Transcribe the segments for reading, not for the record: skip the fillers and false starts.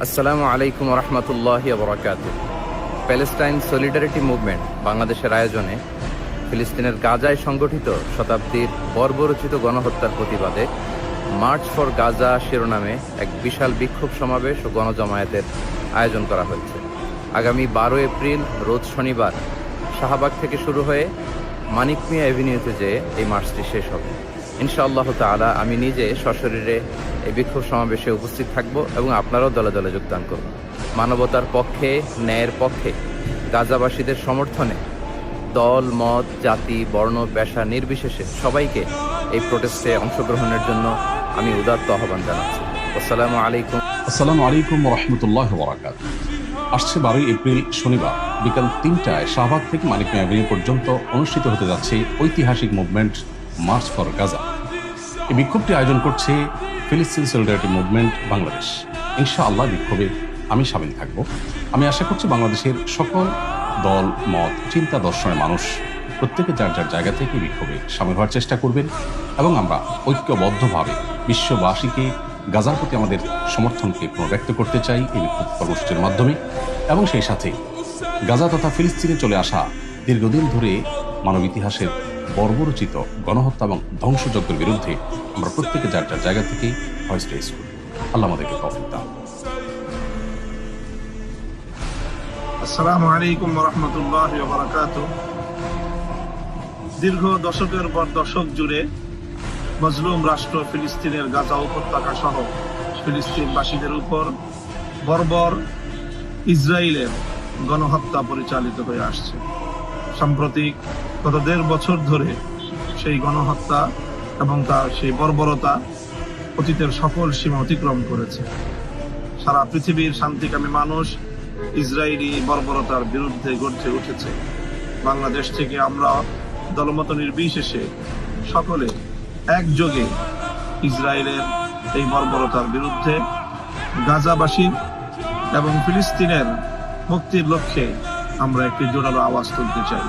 আসসালামু আলাইকুম রহমতুল্লাহি বরকাতুহ। প্যালেস্টাইন সলিডারিটি মুভমেন্ট বাংলাদেশের আয়োজনে ফিলিস্তিনের গাজায় সংগঠিত শতাব্দীর বর্বরচিত গণহত্যার প্রতিবাদে মার্চ ফর গাজা শিরোনামে এক বিশাল বিক্ষোভ সমাবেশ ও গণজমায়েতের আয়োজন করা হয়েছে। আগামী 12 এপ্রিল রোজ শনিবার শাহবাগ থেকে শুরু হয়ে মানিক মিয়া অ্যাভিনিউতে যেয়ে এই মার্চটি শেষ হবে। ইনশাআল্লাহ তাআলা আমি নিজে সশরীরে এই বিক্ষোভ সমাবেশে উপস্থিত থাকব এবং আপনারাও দলে দলে যোগদান করুন। মানবতার পক্ষে, ন্যায়ের পক্ষে, গাজাবাসীদের সমর্থনে দল, মত, জাতি, বর্ণ, পেশা নির্বিশেষে সবাইকে এই প্রোটেস্টে অংশগ্রহণের জন্য আমি উদাত্ত আহ্বান জানাচ্ছি। আসসালামু আলাইকুম রহমতুল্লাহ বরাকাত। আসছে 12 এপ্রিল শনিবার বিকাল 3টায় শাহবাগ থেকে মানিক মিয়া অ্যাভিনিউ পর্যন্ত অনুষ্ঠিত হতে যাচ্ছে ঐতিহাসিক মুভমেন্ট মার্চ ফর গাজা। এই বিক্ষোভটি আয়োজন করছে ফিলিস্তিন সলিডারিটি মুভমেন্ট বাংলাদেশ। ইনশাআল্লাহ বিক্ষোভে আমি সামিল থাকব। আমি আশা করছি বাংলাদেশের সকল দল, মত, চিন্তা, দর্শনের মানুষ প্রত্যেকে যার যার জায়গা থেকে বিক্ষোভে সামিল হওয়ার চেষ্টা করবেন এবং আমরা ঐক্যবদ্ধভাবে বিশ্ববাসীকে গাজার প্রতি আমাদের সমর্থনকে পুনর্ব্যক্ত করতে চাই এই বিক্ষোভ কর্মসূচির মাধ্যমে। এবং সেই সাথে গাজা তথা ফিলিস্তিনে চলে আসা দীর্ঘদিন ধরে মানব ইতিহাসের বর্বরচিত গণহত্যা এবং ধ্বংসযজ্ঞের বিরুদ্ধে আমরা প্রত্যেকে যার যার জায়গা থেকে ভয়েস রেজ করি। আল্লাহ আমাদেরকে তৌফিক দান। আসসালামু আলাইকুম রহমতুল্লাহি ওয়া বারাকাতুহু। দীর্ঘ দশকের পর দশক জুড়ে মজলুম রাষ্ট্র ফিলিস্তিনের গাজা উপত্যকা সহ ফিলিস্তিনবাসীদের উপর বর্বর ইসরায়েলের গণহত্যা পরিচালিত হয়ে আসছে। সাম্প্রতিক গত 1.5 বছর ধরে সেই গণহত্যা এবং তার সেই বর্বরতা অতীতের সকল সীমা অতিক্রম করেছে। সারা পৃথিবীর শান্তিকামী মানুষ ইসরায়েলি বর্বরতার বিরুদ্ধে গর্জে উঠেছে। বাংলাদেশ থেকে আমরা দলমত নির্বিশেষে সকলে একযোগে ইসরায়েলের এই বর্বরতার বিরুদ্ধে গাজাবাসীর এবং ফিলিস্তিনের মুক্তির লক্ষ্যে আমরা একটি জোরালো আওয়াজ তুলতে চাই।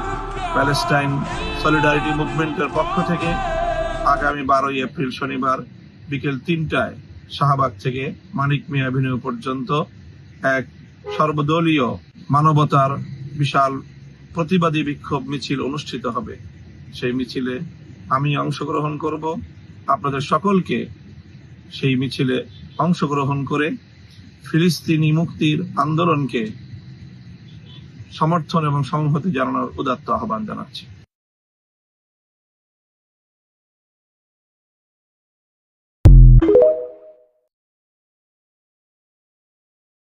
প্যালেস্টাইন সলিডারিটি মুভমেন্টের পক্ষ থেকে আগামী 12 এপ্রিল শনিবার বিকেল 3টায় শাহবাগ থেকে মানিক মিয়া অ্যাভিনিউ পর্যন্ত এক সর্বদলীয় মানবতার বিশাল প্রতিবাদী বিক্ষোভ মিছিল অনুষ্ঠিত হবে। সেই মিছিলে আমি অংশগ্রহণ করব। আপনাদের সকলকে সেই মিছিলে অংশগ্রহণ করে ফিলিস্তিনি মুক্তির আন্দোলনকে সমর্থন এবং সংহতি জানানোর উদাত্ত আহ্বান জানাচ্ছি।